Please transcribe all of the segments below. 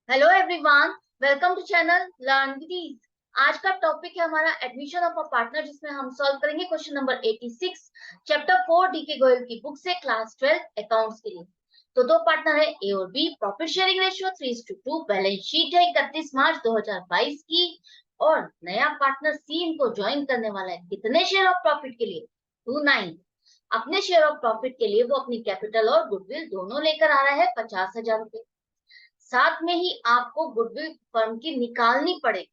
Hello everyone, welcome to channel learn with ease. आज का topic है हमारा एडमिशन ऑफ अ पार्टनर, जिसमें हम सॉल्व करेंगे question number 86 chapter 4 DK Goyal की बुक से क्लास 12 अकाउंट्स के लिए। तो दो पार्टनर है ए और B. Profit sharing ratio 3:2। Balance sheet है 31 मार्च 2022 की। और नया पार्टनर सी इनको ज्वाइन करने वाला है कितने शेयर ऑफ प्रॉफिट के लिए? 29। अपने शेयर ऑफ प्रॉफिट के लिए वो अपनी कैपिटल और गुडविल दोनों लेकर आ रहा है 50,000 रुपए। साथ में ही आपको गुडविल फर्म की निकालनी पड़ेगी।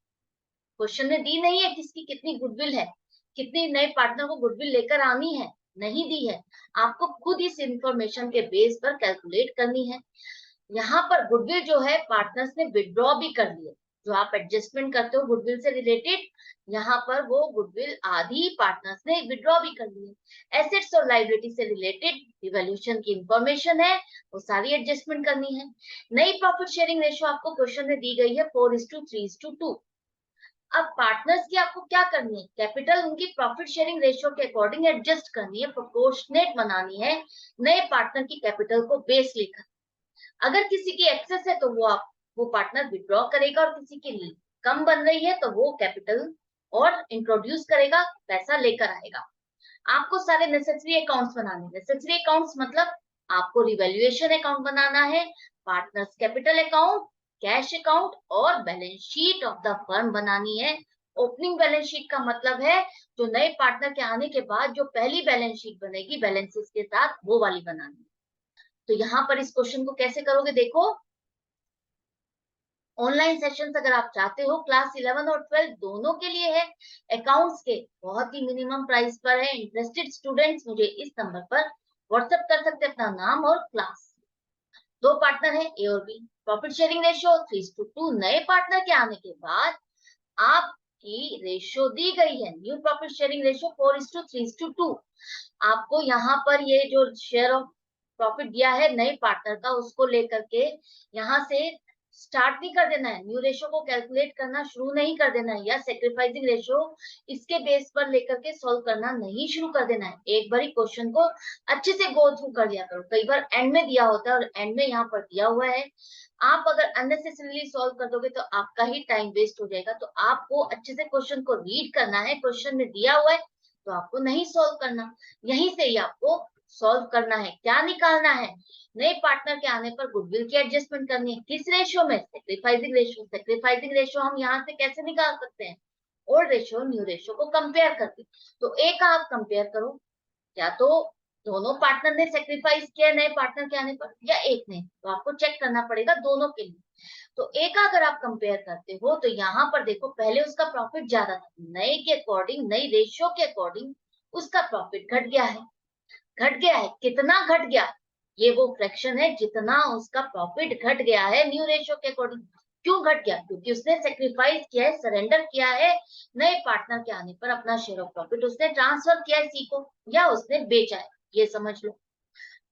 क्वेश्चन में दी नहीं है किसकी कितनी गुडविल है, कितनी नए पार्टनर को गुडविल लेकर आनी है, नहीं दी है। आपको खुद इस इंफॉर्मेशन के बेस पर कैलकुलेट करनी है। यहाँ पर गुडविल जो है पार्टनर्स ने विड्रॉ भी कर लिया। जो आप एडजस्टमेंट करते हो गुडविल से रिलेटेड, यहाँ पर वो गुडविल आधी पार्टनर्स ने विड्रॉ भी कर ली है। एसेट्स और लाइबिलिटी से रिलेटेड रिवैल्यूएशन की इंफॉर्मेशन है, वो सारी एडजस्टमेंट करनी है। नई प्रॉफिट शेयरिंग रेशियो आपको क्वेश्चन में दी गई है 4:3:2। अब पार्टनर्स की आपको क्या करनी है? कैपिटल उनकी प्रॉफिट शेयरिंग रेशियो के अकॉर्डिंग एडजस्ट करनी है, प्रोपोर्शनेट बनानी है नए पार्टनर की कैपिटल को बेस लेकर। अगर किसी की एक्सेस है तो वो पार्टनर विड्रॉ करेगा, और किसी की कम बन रही है तो वो कैपिटल और इंट्रोड्यूस करेगा, पैसा लेकर आएगा। आपको सारे नेसेसरी अकाउंट्स बनाने। नेसेसरी अकाउंट्स मतलब आपको रिवैल्यूएशन अकाउंट बनाना है, partners capital account, cash account और balance sheet of the firm बनानी है। ओपनिंग बैलेंस शीट का मतलब है जो नए पार्टनर के आने के बाद जो पहली बैलेंस शीट बनेगी बैलेंसेस के साथ, वो वाली बनानी है। तो यहाँ पर इस क्वेश्चन को कैसे करोगे देखो। ऑनलाइन सेशंस अगर आप चाहते हो क्लास 11 और 12 दोनों के लिए है, अकाउंट्स के बहुत ही मिनिमम प्राइस पर है। इंटरेस्टेड स्टूडेंट्स मुझे इस नंबर पर व्हाट्सएप कर सकते हैं अपना नाम और क्लास। दो पार्टनर है ए और बी। Profit sharing ratio 3:2। नए पार्टनर के आने के बाद आपकी रेशियो दी गई है न्यू प्रॉफिट शेयरिंग रेशियो 4:3:2। आपको यहाँ पर ये जो शेयर ऑफ प्रॉफिट दिया है नए पार्टनर का, उसको लेकर के यहाँ से स्टार्ट नहीं कर देना है, न्यू रेशियो को कैलकुलेट करना शुरू नहीं कर देना है, या सेक्रीफाइसिंग रेशियो इसके बेस पर लेकर के सॉल्व करना नहीं शुरू कर देना है। एक बार क्वेश्चन को अच्छे से गो थ्रू कर लिया करो। कई बार एंड में दिया होता है और एंड में यहाँ पर दिया हुआ है, आप अगर अननेसेसरीली सॉल्व कर दोगे तो आपका ही टाइम वेस्ट हो जाएगा। तो आपको अच्छे से क्वेश्चन को रीड करना है, क्वेश्चन में दिया हुआ है तो आपको नहीं सॉल्व करना, यहीं से ही आपको सॉल्व करना है। क्या निकालना है? नए पार्टनर के आने पर गुडविल की एडजस्टमेंट करनी है। किस रेशियो में? Sacrificing ratio. सेक्रीफाइसिंग रेशियो हम यहाँ से कैसे निकाल सकते हैं? ओल्ड रेशियो न्यू रेशियो को कंपेयर करके। तो एक आप कंपेयर करो, या तो दोनों पार्टनर ने सेक्रीफाइस किया नए पार्टनर के आने पर, या एक ने, तो आपको चेक करना पड़ेगा दोनों के लिए। तो एक अगर आप कंपेयर करते हो तो यहाँ पर देखो पहले उसका प्रॉफिट ज्यादा था, नए के अकॉर्डिंग नई रेशियो के अकॉर्डिंग उसका प्रॉफिट घट गया है। घट गया है, कितना घट गया? ये वो फ्रैक्शन है जितना उसका प्रॉफिट घट गया है न्यू रेशियो के अकॉर्डिंग। क्यों घट गया? क्योंकि उसने सेक्रीफाइस किया है, सरेंडर किया है नए पार्टनर के आने पर, अपना शेयर ऑफ प्रॉफिट उसने ट्रांसफर किया है सी को, या उसने बेचा है, ये समझ लो।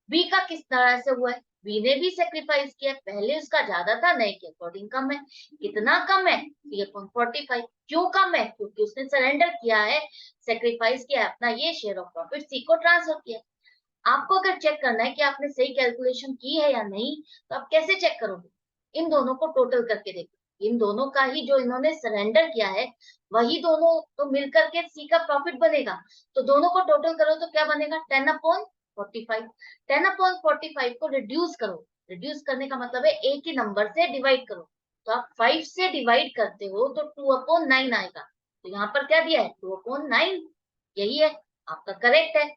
बी का किस तरह से हुआ है? बी ने भी सेक्रीफाइस किया, पहले उसका ज्यादा था, नए के अकॉर्डिंग कम है। कितना कम है? 3.45। क्यों कम है? क्योंकि उसने सरेंडर किया है, सेक्रीफाइस किया है, अपना ये शेयर ऑफ प्रॉफिट सी को ट्रांसफर किया। आपको अगर चेक करना है कि आपने सही कैलकुलेशन की है या नहीं, तो आप कैसे चेक करोगे? इन दोनों को टोटल करके देखो। इन दोनों का ही जो इन्होंने सरेंडर किया है वही दोनों तो मिलकर के सी का प्रॉफिट बनेगा। तो दोनों को टोटल करो तो क्या बनेगा? 10/45। 10/45 को रिड्यूस करो। रिड्यूस करने का मतलब है एक ही नंबर से डिवाइड करो। तो आप 5 से डिवाइड करते हो तो 2/9 आएगा। तो यहाँ पर क्या दिया है? 2/9। यही है, आपका करेक्ट है।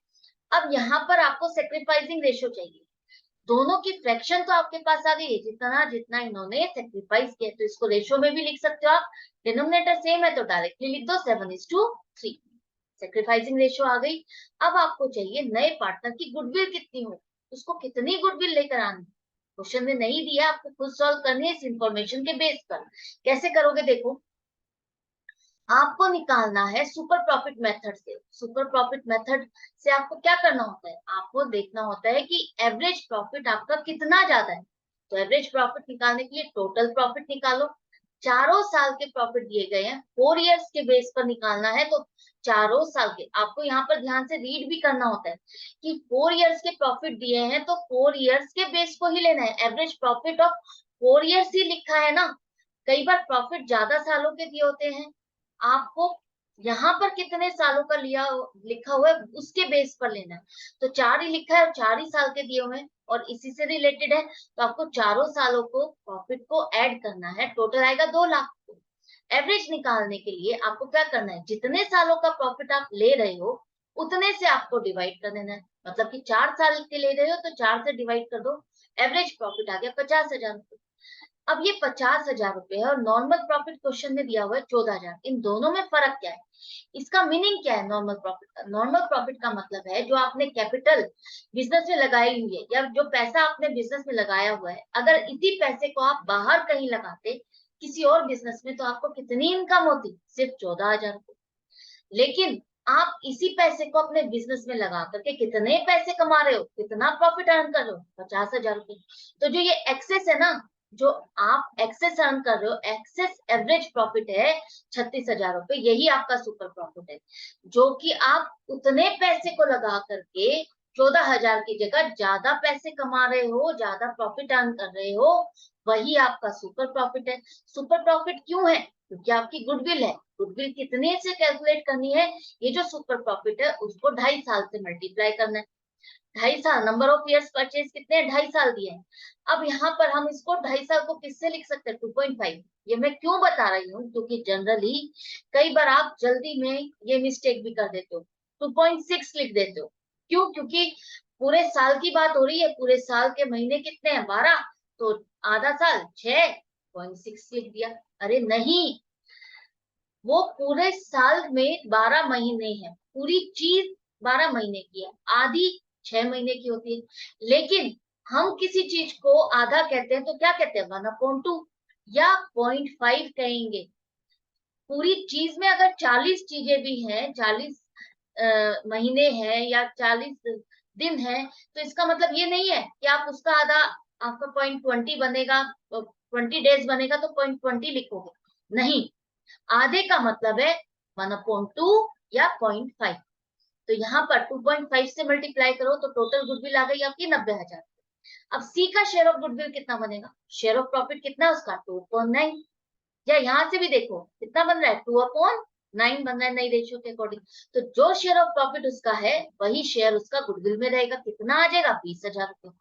अब यहाँ पर आपको सेक्रीफाइसिंग रेशियो चाहिए। दोनों की फ्रैक्शन तो आपके पास आ गई है, जितना जितना इन्होंने सेक्रीफाइस किया, तो इसको रेशियो में भी लिख सकते हो आप। डिनोमिनेटर सेम है तो डायरेक्टली लिख दो 7:3। सेक्रीफाइसिंग रेशियो आ गई। अब आपको चाहिए नए पार्टनर की गुडविल कितनी हो, उसको कितनी गुडविल लेकर आनी। क्वेश्चन में नहीं दिया, आपको खुद सॉल्व करनी है इस इंफॉर्मेशन के बेस पर। कैसे करोगे देखो। आपको निकालना है सुपर प्रॉफिट मेथड से। सुपर प्रॉफिट मेथड से आपको क्या करना होता है? आपको देखना होता है कि एवरेज प्रॉफिट आपका कितना ज्यादा है। तो एवरेज प्रॉफिट निकालने के लिए टोटल प्रॉफिट निकालो। चारों साल के प्रॉफिट दिए गए हैं, 4 इयर्स के बेस पर निकालना है, तो चारों साल के आपको यहाँ पर ध्यान से रीड भी करना होता है कि 4 इयर्स के प्रॉफिट दिए हैं तो 4 इयर्स के बेस को ही लेना है। एवरेज प्रॉफिट ऑफ 4 इयर्स ही लिखा है ना, कई बार प्रॉफिट ज्यादा सालों के दिए होते हैं, आपको यहाँ पर कितने सालों का लिया लिखा हुआ है उसके बेस पर लेना है। तो 4 ही लिखा है और 4 ही साल के दिए हुए हैं और इसी से रिलेटेड है, तो आपको चारों सालों को प्रॉफिट को ऐड करना है, टोटल आएगा 2 लाख। एवरेज निकालने के लिए आपको क्या करना है, जितने सालों का प्रॉफिट आप ले रहे हो उतने से आपको डिवाइड कर देना है, मतलब कि 4 साल के ले रहे हो तो 4 से डिवाइड कर दो, एवरेज प्रॉफिट आ गया 50,000। अब ये 50,000 रुपए है और नॉर्मल प्रॉफिट क्वेश्चन में दिया हुआ है 14,000, इन दोनों में फर्क क्या है, इसका मीनिंग क्या है नॉर्मल प्रॉफिट का? नॉर्मल प्रॉफिट का मतलब है जो आपने कैपिटल बिजनेस में लगाई हुई है या जो पैसा आपने बिजनेस में लगाया हुआ है, अगर इसी पैसे को आप बाहर कहीं लगाते किसी और बिजनेस में तो आपको कितनी इनकम होती, सिर्फ 14,000 रुपए। लेकिन आप इसी पैसे को अपने बिजनेस में लगा करके कितने पैसे कमा रहे हो, कितना प्रॉफिट अर्न कर रहे हो, 50,000 रुपए। तो जो ये एक्सेस है ना, जो आप एक्सेस अर्न कर रहे हो, एक्सेस एवरेज प्रॉफिट है 36,000 रुपए, यही आपका सुपर प्रॉफिट है, जो कि आप उतने पैसे को लगा करके 14,000 की जगह ज्यादा पैसे कमा रहे हो, ज्यादा प्रॉफिट अर्न कर रहे हो, वही आपका सुपर प्रॉफिट है। सुपर प्रॉफिट क्यों है, क्योंकि आपकी गुडविल है। गुडविल कितने से कैलकुलेट करनी है, ये जो सुपर प्रॉफिट है उसको 2.5 साल से मल्टीप्लाई करना है। 2.5 साल, नंबर ऑफ इयर्स परचेज कितने, 2.5 साल दिए हैं। अब यहाँ पर हम इसको 2.5 साल को किससे लिख सकते हैं, 2.5। ये मैं क्यों बता रही हूँ, क्योंकि जनरली कई बार आप जल्दी में ये मिस्टेक भी कर देते हो, 2.6 लिख देते हो। क्यों, क्योंकि पूरे साल की बात हो रही है, पूरे साल के महीने कितने हैं, 12, तो आधा साल 6.6 लिख दिया। अरे नहीं, वो पूरे साल में 12 महीने हैं, पूरी चीज 12 महीने की है, आधी 6 महीने की होती है। लेकिन हम किसी चीज को आधा कहते हैं तो क्या कहते हैं, 1/2 या 0.5 कहेंगे। पूरी चीज में अगर 40 चीजें भी हैं, 40 महीने हैं या 40 दिन है, तो इसका मतलब ये नहीं है कि आप उसका आधा, आपका 0.20 बनेगा, 20 डेज बनेगा तो 0.20 लिखोगे, नहीं। आधे का मतलब है 1/2 या 0.5। तो यहाँ पर 2.5 से मल्टीप्लाई करो तो टोटल गुडविल आ गई आपकी 90,000। अब सी का शेयर ऑफ गुडविल कितना बनेगा, शेयर ऑफ प्रॉफिट कितना है उसका, 2.9। या यहाँ से भी देखो कितना बन रहा है, 2/9 बन रहा है नई रेशियो के अकॉर्डिंग। तो जो शेयर ऑफ प्रॉफिट उसका है वही शेयर उसका गुडविल में रहेगा, कितना आ जाएगा, 20,000 रुपए।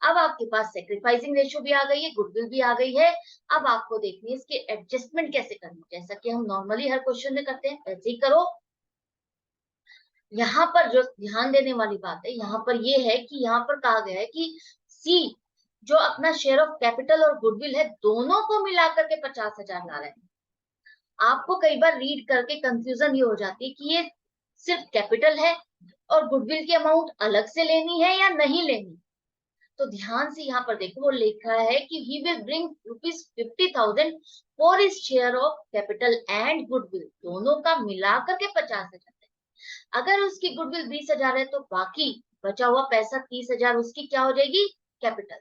अब आपके पास सेक्रीफाइसिंग रेशियो भी आ गई है, गुडविल भी आ गई है। अब आपको देखनी है इसकी एडजस्टमेंट कैसे करनी है, जैसा कि हम नॉर्मली हर क्वेश्चन में करते हैं वैसे ही करो। यहाँ पर जो ध्यान देने वाली बात है, यहाँ पर ये है कि यहाँ पर कहा गया है कि सी जो अपना शेयर ऑफ कैपिटल और गुडविल है दोनों को मिलाकर के 50,000 ला रहे हैं। आपको कई बार रीड करके कंफ्यूजन ये हो जाती है कि ये सिर्फ कैपिटल है और गुडविल की अमाउंट अलग से लेनी है या नहीं लेनी। तो ध्यान से यहाँ पर देखो, वो लिखा है कि he will bring ₹50,000 for his share of capital and goodwill, दोनों का मिलाकर के 50,000 है। अगर उसकी गुडविल 20,000 है तो बाकी बचा हुआ पैसा 30,000 उसकी क्या हो जाएगी, कैपिटल।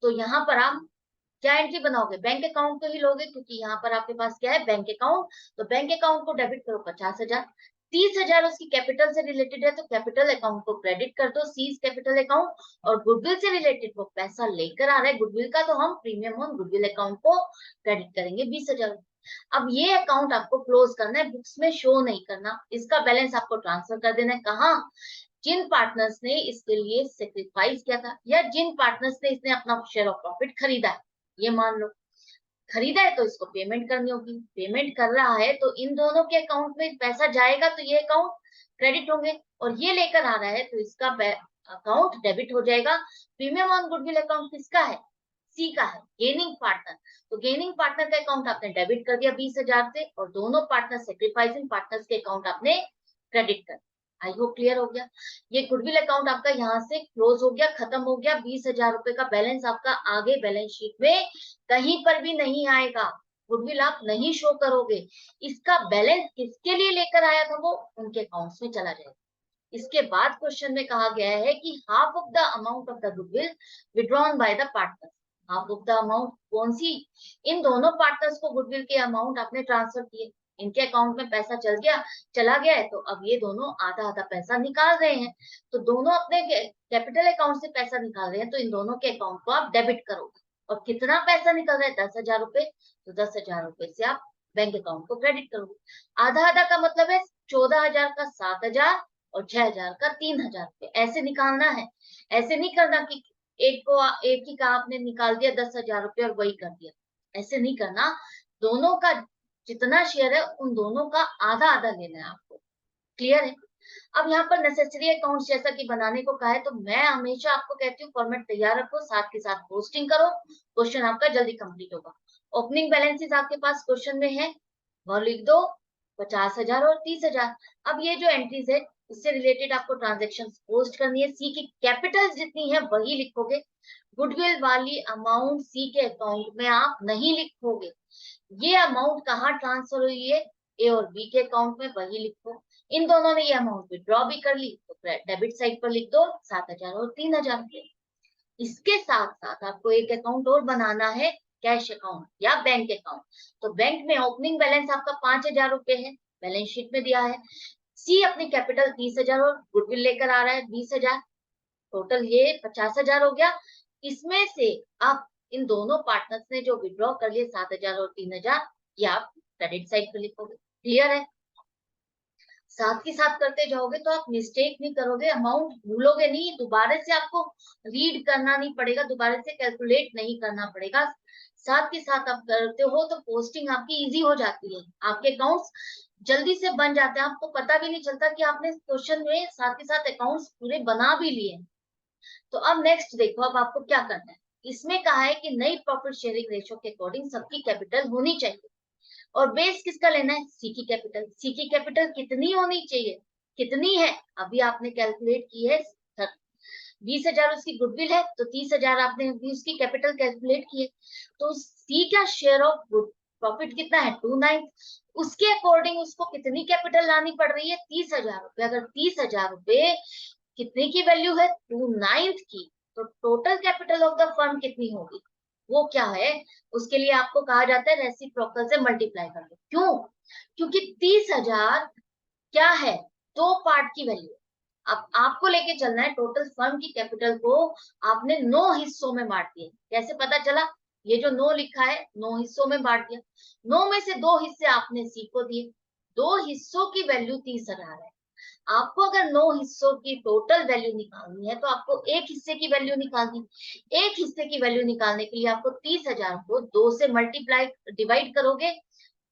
तो यहाँ पर आप क्या एंट्री बनाओगे, बैंक अकाउंट को ही लोगे, क्योंकि यहाँ पर आपके पास क्या है, बैंक अकाउंट। तो बैंक अकाउंट को डेबिट करो 50,000, 30,000 उसकी कैपिटल से रिलेटेड है तो कैपिटल अकाउंट को क्रेडिट कर दो, सीज कैपिटल अकाउंट। और गुडविल से रिलेटेड वो पैसा लेकर आ रहा है गुडविल का, तो हम प्रीमियम ऑन गुडविल अकाउंट को क्रेडिट करेंगे 20,000। अब ये अकाउंट आपको क्लोज करना है, बुक्स में शो नहीं करना, इसका बैलेंस आपको ट्रांसफर कर देना है कहाँ, जिन पार्टनर्स ने इसके लिए सेक्रीफाइस किया था या जिन पार्टनर्स ने इसने अपना शेयर ऑफ प्रॉफिट खरीदा है। ये मान लो खरीदा है तो इसको पेमेंट करनी होगी, पेमेंट कर रहा है तो इन दोनों के अकाउंट में पैसा जाएगा तो ये अकाउंट क्रेडिट होंगे, और ये लेकर आ रहा है तो इसका अकाउंट डेबिट हो जाएगा। प्रीमियम ऑन गुडविल अकाउंट किसका है, सी का है, गेनिंग पार्टनर। तो गेनिंग पार्टनर का अकाउंट आपने डेबिट कर दिया 20,000 से, और दोनों पार्टनर सेक्रीफाइसिंग पार्टनर्स के अकाउंट आपने क्रेडिट कर। आई होप क्लियर हो गया। ये गुडविल अकाउंट आपका यहाँ से क्लोज हो गया, खत्म हो गया। 20,000 रुपए का बैलेंस आपका आगे बैलेंस शीट में कहीं पर भी नहीं आएगा, गुडविल आप नहीं शो करोगे। इसका बैलेंस किसके लिए लेकर आया था, वो उनके अकाउंट्स में चला जाएगा। इसके बाद क्वेश्चन में कहा गया है कि half of the amount of the goodwill withdrawn by the partner, half of the amount कौन सी, इन दोनों पार्टनर्स को गुडविल के अमाउंट आपने ट्रांसफर किए, इनके अकाउंट में पैसा चला गया है, तो अब ये दोनों आधा आधा पैसा निकाल रहे हैं, तो दोनों अपने कैपिटल अकाउंट से पैसा निकाल रहे हैं, तो इन दोनों के अकाउंट को आप डेबिट करोगे। और कितना पैसा निकल रहा है, 10,000 रुपए, तो 10,000 रुपए से आप बैंक अकाउंट को क्रेडिट करोगे। आधा आधा का मतलब है 14,000 का 7,000 और 6,000 का 3,000 रुपए, ऐसे निकालना है। ऐसे नहीं करना कि एक ही का आपने निकाल दिया 10,000 रुपए और वही कर दिया, ऐसे नहीं करना। दोनों का जितना शेयर है उन दोनों का आधा आधा लेना है आपको। क्लियर है? अब यहाँ पर नेसेसरी अकाउंट जैसा कि बनाने को कहा है, तो मैं हमेशा आपको कहती हूँ फॉर्मेट तैयार रखो, साथ के साथ पोस्टिंग करो, क्वेश्चन आपका जल्दी कंप्लीट होगा। ओपनिंग बैलेंसेस आपके पास क्वेश्चन में है, वो लिख दो 50,000 और 30,000। अब ये जो एंट्रीज है इससे रिलेटेड आपको ट्रांजेक्शन पोस्ट करनी है। सी की कैपिटल जितनी है वही लिखोगे, गुडविल वाली अमाउंट सी के अकाउंट में आप नहीं लिखोगे। ये अमाउंट कहाँ ट्रांसफर हुई है, ए और बी के अकाउंट में, वही लिखो। इन दोनों ने ये अमाउंट विड्रॉ भी कर ली, तो डेबिट साइड पर लिख दो 7,000 और 3,000। इसके साथ साथ आपको एक अकाउंट और बनाना है, कैश अकाउंट या बैंक अकाउंट। तो बैंक में ओपनिंग बैलेंस आपका 5,000 रुपए है, बैलेंस शीट में दिया है। सी अपनी कैपिटल 30,000 और गुडविल लेकर आ रहा है 20,000, टोटल ये 50,000 हो गया। इसमें से आप इन दोनों पार्टनर्स ने जो विड्रॉ कर लिए 7,000 और 3,000, ये आप क्रेडिट साइड पर लिखोगे। क्लियर है? साथ के साथ करते जाओगे तो आप मिस्टेक नहीं करोगे, अमाउंट भूलोगे नहीं, दोबारा से आपको रीड करना नहीं पड़ेगा, दोबारा से कैलकुलेट नहीं करना पड़ेगा। साथ के साथ आप करते हो तो पोस्टिंग आपकी इजी हो जाती है, आपके अकाउंट्स जल्दी से बन जाते हैं, आपको पता भी नहीं चलता कि आपने क्वेश्चन में साथ के साथ अकाउंट्स पूरे बना भी लिए। तो अब नेक्स्ट देखो, अब आपको क्या करना है। इसमें कहा है कि नई प्रॉफिट शेयरिंग रेशो के अकॉर्डिंग सबकी कैपिटल होनी चाहिए, और बेस किसका लेना है, सी की कैपिटल। सी की कैपिटल कितनी होनी चाहिए, कितनी है, अभी आपने कैलकुलेट की है 20,000 उसकी गुडविल है, तो 30,000 आपने अभी उसकी कैपिटल कैलकुलेट की है। तो सी का शेयर ऑफ प्रॉफिट कितना है 2/9, उसके अकॉर्डिंग उसको कितनी कैपिटल लानी पड़ रही है 30,000 रुपए। अगर 30,000 रुपए कितने की वैल्यू है 2/9 की, तो total capital of the firm कितनी होगी, वो क्या है, उसके लिए आपको कहा जाता है रेसिप्रोकल से मल्टीप्लाई कर दो। क्यों? क्योंकि 30,000 क्या है, दो पार्ट की वैल्यू। अब आपको लेके चलना है टोटल फर्म की कैपिटल को, आपने 9 हिस्सों में बांट दिया। कैसे पता चला, ये जो 9 लिखा है 9 हिस्सों में बांट दिया, 9 में से 2 हिस्से आपने सी को दिए, 2 हिस्सों की वैल्यू 30,000 है। आपको अगर 9 हिस्सों की टोटल वैल्यू निकालनी है तो आपको एक हिस्से की वैल्यू निकालनी, एक हिस्से की वैल्यू निकालने के लिए आपको 30,000 को 2 से मल्टीप्लाई डिवाइड करोगे,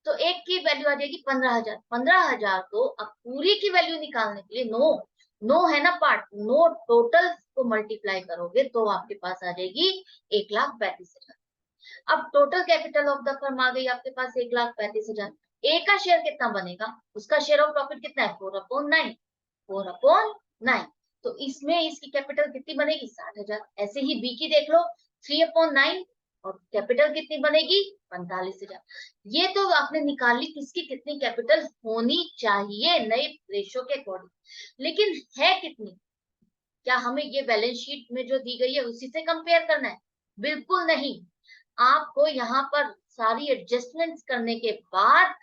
तो एक की वैल्यू आ जाएगी 15,000। 15,000 को अब पूरी की वैल्यू निकालने के लिए 9 9 है ना पार्ट, 9 टोटल को मल्टीप्लाई करोगे तो आपके पास आ जाएगी 1,35,000। अब total capital of the firm आ गई आपके पास 1,35,000। ए का शेयर कितना बनेगा, उसका शेयर ऑफ प्रॉफिट कितना है 4/9, 4/9। तो इसमें इसकी कैपिटल कितनी बनेगी 60,000। ऐसे ही बी की देख लो 3/9 और कैपिटल कितनी बनेगी 45,000। ये तो आपने निकाल ली किसकी कितनी कैपिटल होनी चाहिए नए रेशो के अकॉर्डिंग, लेकिन है कितनी, क्या हमें ये बैलेंस शीट में जो दी गई है उसी से कंपेयर करना है, बिल्कुल नहीं। आपको यहाँ पर सारी एडजस्टमेंट्स करने के बाद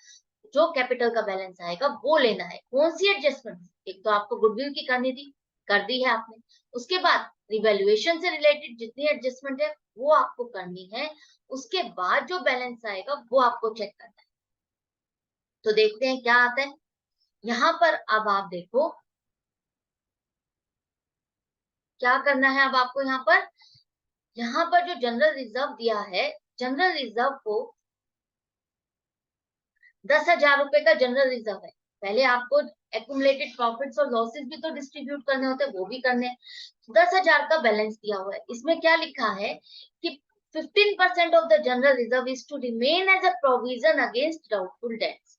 जो कैपिटल का बैलेंस आएगा वो लेना है। कौन सी एडजस्टमेंट, एक तो आपको गुडविल की करनी थी, कर दी है आपने, उसके बाद रिवैल्यूएशन से रिलेटेड जितनी एडजस्टमेंट है वो आपको करनी है, उसके बाद जो बैलेंस आएगा वो आपको चेक करना है। तो देखते हैं क्या आता है यहाँ पर। अब आप देखो क्या करना है, अब आपको यहाँ पर जो जनरल रिजर्व दिया है, जनरल रिजर्व को 10,000 रुपए का जनरल रिजर्व है। पहले आपको एक्यूमुलेटेड प्रॉफिट्स और लॉसेस भी तो डिस्ट्रीब्यूट करने होते हैं, वो भी करने हैं। 10,000 का बैलेंस दिया हुआ है, इसमें क्या लिखा है कि 15% of the general reserve is to remain as a provision against doubtful debts.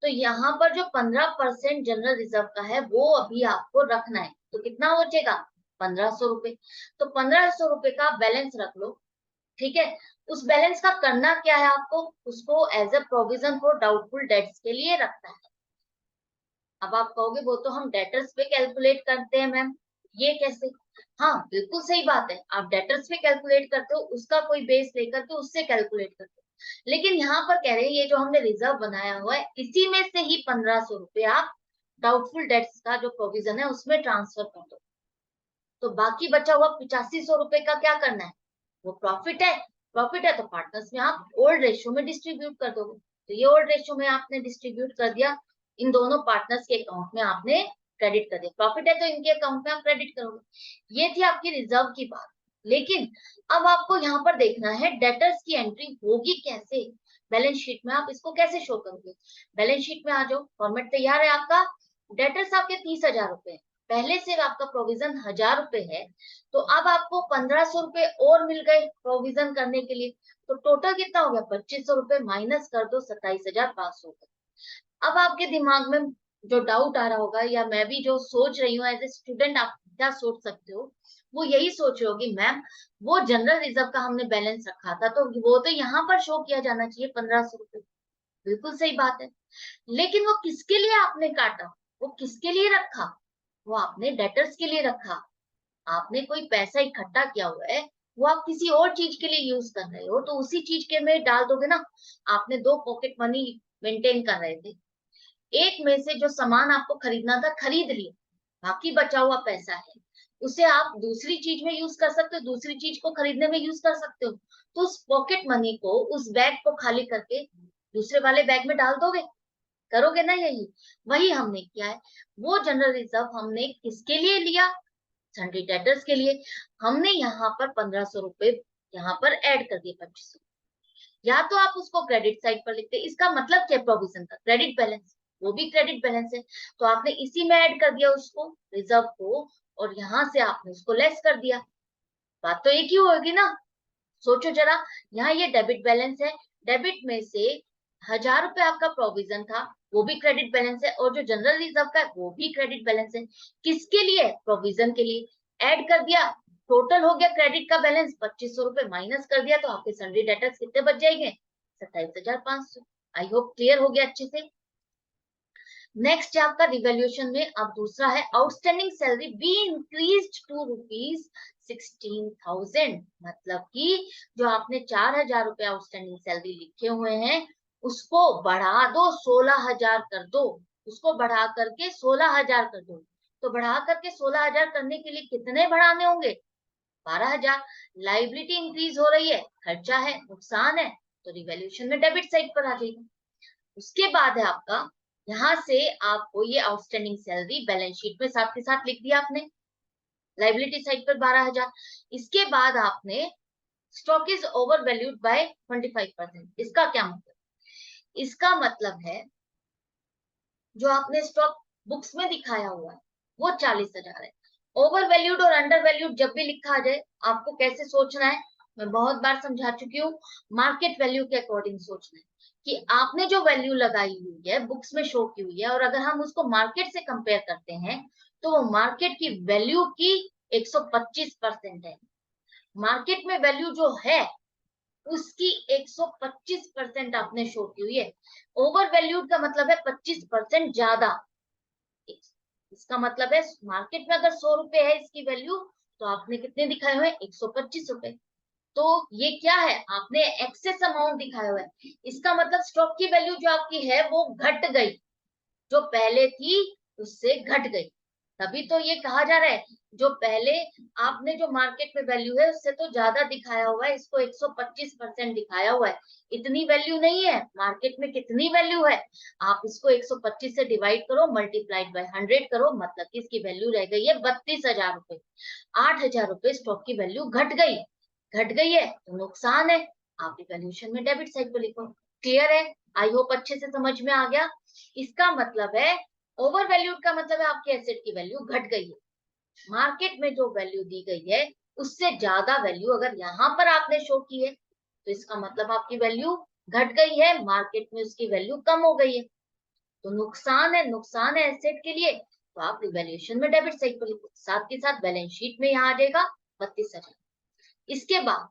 तो यहाँ पर जो 15% जनरल रिजर्व का है वो अभी आपको रखना है, तो कितना बचेगा 1,500 रुपए। तो 1,500 रुपए का बैलेंस रख लो, ठीक है। उस बैलेंस का करना क्या है, आपको उसको as a provision for doubtful debts के लिए रखना है। अब आप कहोगे वो तो हम डेटर्स पे कैलकुलेट करते हैं मैम, ये कैसे? हाँ, बिल्कुल सही बात है। आप डेटर्स पे कैलकुलेट करते हो, उसका कोई बेस लेकर के उससे कैलकुलेट करते हो। लेकिन यहाँ पर कह रहे हैं ये जो हमने रिजर्व बनाया हुआ है, इसी में से ही 1500 रुपए आप डाउटफुल डेट्स का जो प्रोविजन है उसमें ट्रांसफर कर दो। तो बाकी बचा हुआ 8500 रुपए का क्या करना है? वो प्रॉफिट है। प्रॉफिट है तो पार्टनर्स में आप ओल्ड रेशियो में डिस्ट्रीब्यूट कर दोगे। तो ये ओल्ड रेशियो में आपने डिस्ट्रीब्यूट कर दिया, इन दोनों पार्टनर्स के अकाउंट में आपने क्रेडिट कर दिया। प्रॉफिट है तो इनके अकाउंट में आप क्रेडिट करोगे। ये थी आपकी रिजर्व की बात। लेकिन अब आपको यहाँ पर देखना है डेटर्स की एंट्री होगी कैसे, बैलेंस शीट में आप इसको कैसे शो करोगे। बैलेंस शीट में आ जाओ, फॉर्मेट तैयार है आपका। डेटर्स आपके 30,000 रुपए, पहले से आपका प्रोविजन 1000 रुपए है, तो अब आपको 1500 रुपए और मिल गए प्रोविजन करने के लिए। तो टोटल कितना हो गया? 2500 रुपए माइनस कर दो 27,500 रुपए। अब आपके दिमाग में जो डाउट आ रहा होगा, या मैं भी जो सोच रही हूँ एज ए स्टूडेंट, आप क्या सोच सकते हो, वो यही सोच रहे होगी, मैम वो जनरल रिजर्व का हमने बैलेंस रखा था तो वो तो यहाँ पर शो किया जाना चाहिए 1500 रुपए। बिल्कुल सही बात है। लेकिन वो किसके लिए आपने काटा, वो किसके लिए रखा? वो आपने डेटर्स के लिए रखा। आपने कोई पैसा इकट्ठा किया हुआ है, वो आप किसी और चीज के लिए यूज कर रहे हो, तो उसी चीज के में डाल दोगे ना। आपने दो पॉकेट मनी मेंटेन कर रहे थे, एक में से जो सामान आपको खरीदना था खरीद लिया, बाकी बचा हुआ पैसा है उसे आप दूसरी चीज में यूज कर सकते हो, दूसरी चीज को खरीदने में यूज कर सकते हो। तो उस पॉकेट मनी को, उस बैग को खाली करके दूसरे वाले बैग में डाल दोगे, करोगे ना? यही वही हमने किया है। वो जनरल रिजर्व हमने किसके लिए लिया? सन्ड्री डेटर्स के लिए। हमने यहाँ पर 1500 रुपए यहाँ पर ऐड कर दिए, 2500। या तो आप उसको क्रेडिट साइड पर लिखते, इसका मतलब क्या? प्रोविजन का क्रेडिट बैलेंस, वो भी क्रेडिट बैलेंस है, तो आपने इसी में ऐड कर दिया उसको, रिजर्व को, और यहाँ से आपने उसको लेस कर दिया। बात तो एक ही होगी ना। सोचो जरा, यहाँ ये डेबिट बैलेंस है, डेबिट में से 1000 रुपए आपका प्रोविजन था, वो भी क्रेडिट बैलेंस है, और जो जनरल रिजर्व का है वो भी क्रेडिट बैलेंस है। किसके लिए? प्रोविजन के लिए। ऐड कर दिया, टोटल हो गया क्रेडिट का बैलेंस 2500 रुपए, माइनस कर दिया तो आपके सन्ड्री डेटर्स कितने बच जाएंगे? 27,500। आई होप क्लियर हो गया अच्छे से। नेक्स्ट है आपका रिवैल्यूएशन में, अब दूसरा है outstanding salary be increased to rupees 16,000। मतलब कि जो आपने 4,000 रुपए आउटस्टैंडिंग सैलरी लिखे हुए हैं, उसको बढ़ा दो 16,000 कर दो, उसको बढ़ा करके 16,000 कर दो। तो बढ़ा करके 16,000 करने के लिए कितने बढ़ाने होंगे? 12,000। लाइबिलिटी इंक्रीज हो रही है, खर्चा है, नुकसान है, तो रिवैल्यूएशन में डेबिट साइड पर आ जाएगी। उसके बाद है आपका, यहाँ से आपको ये आउटस्टैंडिंग सैलरी बैलेंस शीट में साथ के साथ लिख दिया आपने, लाइबिलिटी साइड पर 12,000। इसके बाद आपने stock is over valued bye 25%। इसका क्या मतलब? इसका मतलब है जो आपने स्टॉक बुक्स में दिखाया हुआ है वो 40,000 है। ओवर वैल्यूड और अंडर वैल्यूड जब भी लिखा आ जाए, आपको कैसे सोचना है, मैं बहुत बार समझा चुकी हूँ। मार्केट वैल्यू के अकॉर्डिंग सोचना है कि आपने जो वैल्यू लगाई हुई है, बुक्स में शो की हुई है, और अगर हम उसको मार्केट से कंपेयर करते हैं तो वो मार्केट की वैल्यू की 125% है। मार्केट में वैल्यू जो है उसकी 125% आपने शो की हुई है। ओवर वैल्यूड का मतलब है 25% ज्यादा। इसका मतलब है मार्केट में अगर 100 रुपए है इसकी वैल्यू, तो आपने कितने दिखाए हुए? 125 रुपए। तो ये क्या है? आपने एक्सेस अमाउंट दिखाया हुआ है। इसका मतलब स्टॉक की वैल्यू जो आपकी है वो घट गई, जो पहले थी उससे घट गई। तभी तो ये कहा जा रहा है जो पहले आपने जो मार्केट में वैल्यू है उससे तो ज्यादा दिखाया हुआ है, इसको 125% दिखाया हुआ है। इतनी वैल्यू नहीं है, मार्केट में कितनी वैल्यू है, आप इसको 125 से डिवाइड करो, मल्टीप्लाइड बाय 100 करो, मतलब कि इसकी वैल्यू रह गई है 32,000 रुपए। 8,000 रुपए स्टॉक की वैल्यू घट गई है तो नुकसान है, आप इवैल्यूएशन में डेबिट साइड को लिखो। क्लियर है? आई होप अच्छे से समझ में आ गया। इसका मतलब है ओवर वैल्यूड का मतलब है आपके एसेट की वैल्यू घट गई है, मार्केट में जो वैल्यू दी गई है उससे ज्यादा वैल्यू अगर यहाँ पर आपने शो की है, तो इसका मतलब आपकी वैल्यू घट गई है, मार्केट में उसकी वैल्यू कम हो गई है, तो नुकसान है, नुकसान है एसेट के लिए, तो आप रिवैल्यूएशन में डेबिट साइड पर लिखो। साथ के साथ बैलेंस शीट में यहाँ आ जाएगा 32,000। इसके बाद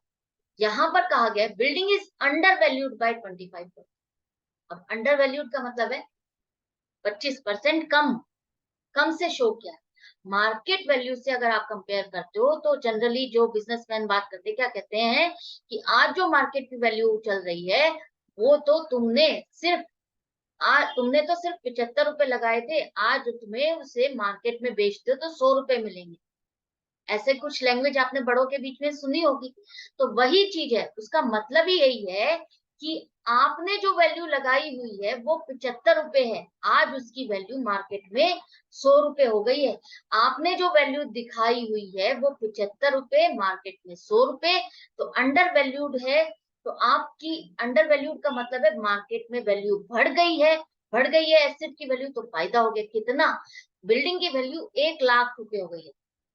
यहाँ पर कहा गया building is under valued bye 25%। अब अंडर वैल्यूड का मतलब है 25% कम, कम से शो किया। मार्केट वैल्यू से अगर आप कंपेयर करते हो तो जनरली जो बिजनेसमैन बात करते हैं क्या कहते हैं कि आज जो मार्केट की वैल्यू चल रही है वो तो तुमने तो सिर्फ 75 रुपए लगाए थे, आज तुम्हें उसे मार्केट में बेचते हो तो 100 रुपए मिलेंगे। ऐसे कुछ लैंग्वेज आपने बड़ों के बीच में सुनी होगी। तो वही चीज है, उसका मतलब ही यही है कि आपने जो वैल्यू लगाई हुई है वो 75 रुपए है, आज उसकी वैल्यू मार्केट में 100 रुपए हो गई है। आपने जो वैल्यू दिखाई हुई है वो 75 रुपए, मार्केट में 100 रुपए, तो अंडर वैल्यूड है। तो आपकी अंडर वैल्यूड का मतलब है मार्केट में वैल्यू बढ़ गई है एसेट की वैल्यू, तो फायदा हो गया कितना, बिल्डिंग की वैल्यू 1 लाख रुपए हो गई है।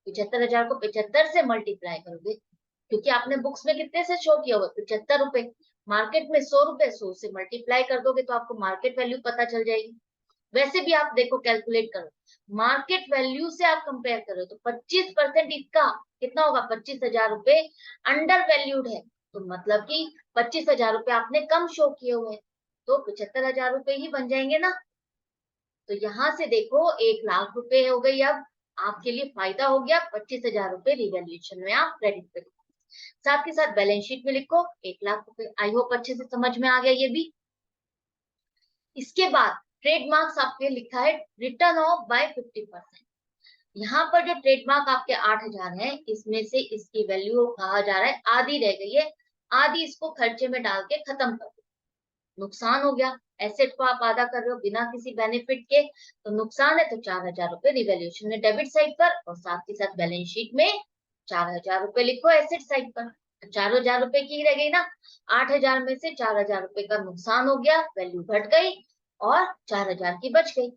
75,000 को 75 से मल्टीप्लाई करोगे, क्योंकि आपने बुक्स में कितने से शो किया हुआ 75 रुपए, मार्केट में 100 रुपए, 100 से मल्टीप्लाई कर दोगे तो आपको मार्केट वैल्यू पता चल जाएगी। वैसे भी आप देखो कैलकुलेट करो, मार्केट वैल्यू से आप कंपेयर करो तो 25% इसका कितना होगा, 25,000 रुपए अंडर वैल्यूड है। तो मतलब कि 25,000 रुपए आपने कम शो किए हुए हैं, तो 75,000 रुपए ही बन जाएंगे ना। तो यहाँ से देखो 1 लाख रुपए हो गई, अब आपके लिए फायदा हो गया, 25,000 रुपए रिवैल्यूएशन में आप क्रेडिट करें। साथ के साथ बैलेंस शीट में लिखो 1 लाख रुपए। आई होप अच्छे से समझ में आ गया ये भी। इसके बाद ट्रेडमार्क्स आपके लिखा है रिटर्न ऑफ बाय 50%। यहाँ पर जो ट्रेडमार्क आपके 8,000 है, इसमें से इसकी वैल्यू कहा जा रहा है आधी रह गई है, आधी इसको खर्चे में डाल के खत्म कर दो। नुकसान हो गया, एसेट को आप आधा कर रहे हो बिना किसी बेनिफिट के, तो नुकसान है, तो 4,000 रुपए रिवैल्यूएशन में डेबिट साइड पर, और साथ के साथ बैलेंस शीट में 4,000 रुपए लिखो एसेट साइड पर। तो 4,000 रुपए की रह गई ना, 8,000 में से 4,000 रुपए का नुकसान हो गया, वैल्यू घट गई और 4,000 की बच गई।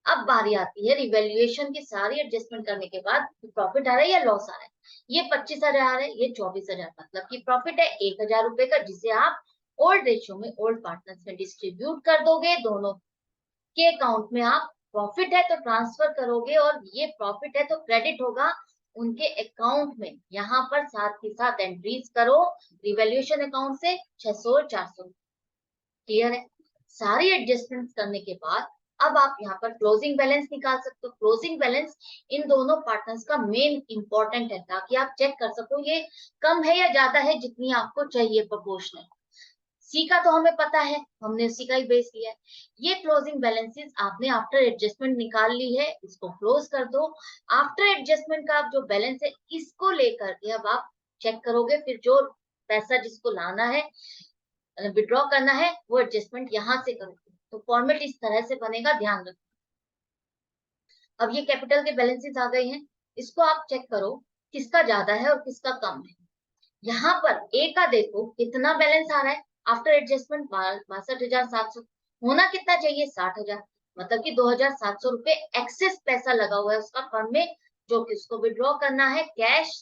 अब बारी आती है रिवैल्यूएशन की, सारी एडजस्टमेंट करने के बाद प्रॉफिट आ रहा है या लॉस आ रहा है। ये 25,000 है, ये 24,000, मतलब की प्रॉफिट है 1,000 रुपए का, जिसे आप ओल्ड रेशियो में ओल्ड पार्टनर्स में डिस्ट्रीब्यूट कर दोगे, दोनों के अकाउंट में आप प्रॉफिट है तो ट्रांसफर करोगे, और ये प्रॉफिट है तो क्रेडिट होगा उनके अकाउंट में। यहाँ पर साथ ही साथ एंट्रीज करो रिवैल्यूएशन अकाउंट से 600 और 400। क्लियर है। सारी एडजस्टमेंट्स करने के बाद अब आप यहाँ पर क्लोजिंग बैलेंस निकाल सकते हो। क्लोजिंग बैलेंस इन दोनों पार्टनर्स का मेन इंपॉर्टेंट है, ताकि आप चेक कर सको ये कम है या ज्यादा है, जितनी आपको चाहिए प्रोपोर्शनल। सी का तो हमें पता है, हमने उसी का ही बेस लिया है। ये क्लोजिंग बैलेंसेस आपने आफ्टर एडजस्टमेंट निकाल ली है, इसको क्लोज कर दो। आफ्टर एडजस्टमेंट का आप जो बैलेंस है इसको लेकर के अब आप चेक करोगे, फिर जो पैसा जिसको लाना है विड्रॉ करना है वो एडजस्टमेंट यहाँ से करोगे। तो फॉर्मेट इस तरह से बनेगा, ध्यान रखो। अब ये कैपिटल के बैलेंसेस आ गए हैं, इसको आप चेक करो किसका ज्यादा है और किसका कम है। यहाँ पर ए का देखो कितना बैलेंस आ रहा है आफ्टर एडजस्टमेंट, 62,700। होना कितना चाहिए, 60,000, मतलब कि 2,700 रुपए एक्सेस पैसा लगा हुआ है उसका फर्म में, जो कि उसको विड्रॉ करना है कैश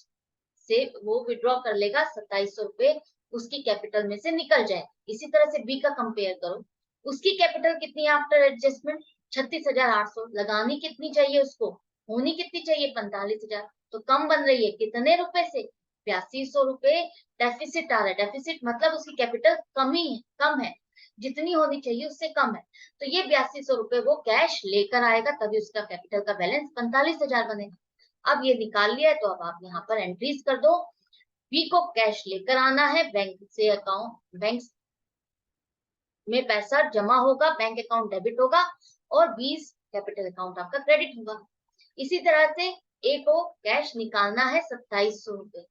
से, वो विड्रॉ कर लेगा, 2,700 रुपए उसकी कैपिटल में से निकल जाए। इसी तरह से बी का कंपेयर करो, उसकी कैपिटल कितनी है आफ्टर एडजस्टमेंट, 36,800, लगानी कितनी चाहिए उसको, होनी कितनी चाहिए, 45,000, तो कम बन रही है कितने रुपए से, 8,200 रुपए डेफिसिट आ रहा है। डेफिसिट मतलब उसकी कैपिटल कमी है, कम है, जितनी होनी चाहिए उससे कम है। तो ये 8,200 रुपए वो कैश लेकर आएगा, तभी उसका कैपिटल का बैलेंस 45,000 बनेगा। अब ये निकाल लिया है, तो अब आप यहाँ पर एंट्रीज कर दो। बी को कैश लेकर आना है बैंक से, अकाउंट बैंक में पैसा जमा होगा, बैंक अकाउंट डेबिट होगा, और 20 कैपिटल अकाउंट आपका क्रेडिट होगा। इसी तरह से ए को कैश निकालना है 2,700 रुपए,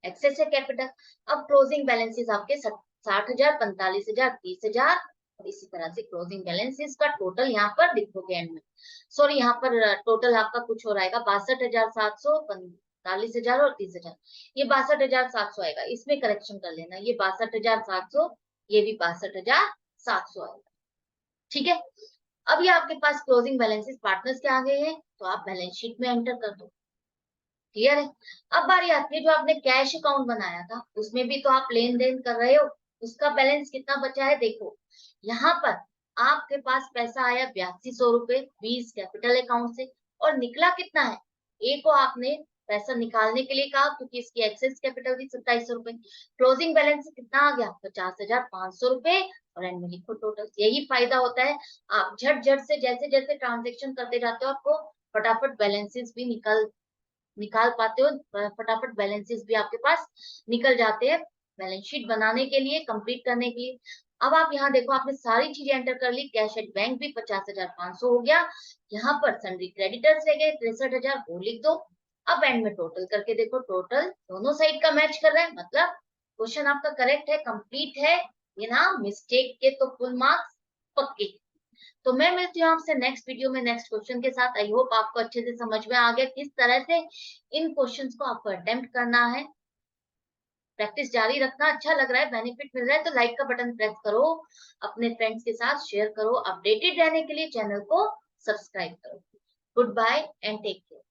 एक्सेस है कैपिटल। अब क्लोजिंग बैलेंसेस आपके 60,000, 45,000, 30,000, और इसी तरह से क्लोजिंग बैलेंसेस का टोटल यहाँ पर लिखोगे एंड में। सॉरी, यहाँ पर टोटल आपका कुछ हो रहेगा 62,700, 45,000 और 30,000, ये 62,700 आएगा। इसमें करेक्शन कर लेना, ये 62,700, ये भी 62,700 आएगा। ठीक है। अब ये आपके पास क्लोजिंग बैलेंसेस पार्टनर्स के आ गए हैं, तो आप बैलेंस शीट में एंटर कर दो। क्लियर है। अब बारी आती है जो आपने कैश अकाउंट बनाया था, उसमें भी तो आप लेन देन कर रहे हो, उसका बैलेंस कितना बचा है देखो। यहाँ पर आपके पास पैसा आया 8,200 रुपए 20 कैपिटल अकाउंट से, और निकला कितना है, ए को आपने पैसा निकालने के लिए कहा क्योंकि इसकी एक्सेस कैपिटल थी 2,700 रुपए। क्लोजिंग बैलेंस कितना आ गया, 50,500 रुपए, और एंड में लिखो टोटल। यही फायदा होता है, आप झट झट से जैसे जैसे ट्रांजेक्शन करते जाते हो आपको फटाफट बैलेंसेस भी निकाल पाते हो, फटाफट बैलेंसेस भी आपके पास निकल जाते हैं बैलेंस शीट बनाने के लिए, कंप्लीट करने के लिए। अब आप यहाँ देखो, आपने सारी चीजें एंटर कर ली, कैश एट बैंक भी 50,500 हो गया, यहाँ पर सन्ड्री क्रेडिटर्स रह गए 63,000, वो लिख दो। अब एंड में टोटल करके देखो, टोटल दोनों साइड का मैच कर रहा है, मतलब क्वेश्चन आपका करेक्ट है, कंप्लीट है, बिना मिस्टेक के तो फुल मार्क्स पक्के। तो मैं मिलती हूँ आपसे नेक्स्ट वीडियो में नेक्स्ट क्वेश्चन के साथ। आई होप आपको अच्छे से समझ में आ गया किस तरह से इन क्वेश्चंस को आपको अटेम्प्ट करना है। प्रैक्टिस जारी रखना, अच्छा लग रहा है, बेनिफिट मिल रहा है तो लाइक का बटन प्रेस करो, अपने फ्रेंड्स के साथ शेयर करो, अपडेटेड रहने के लिए चैनल को सब्सक्राइब करो। Good bye and take care.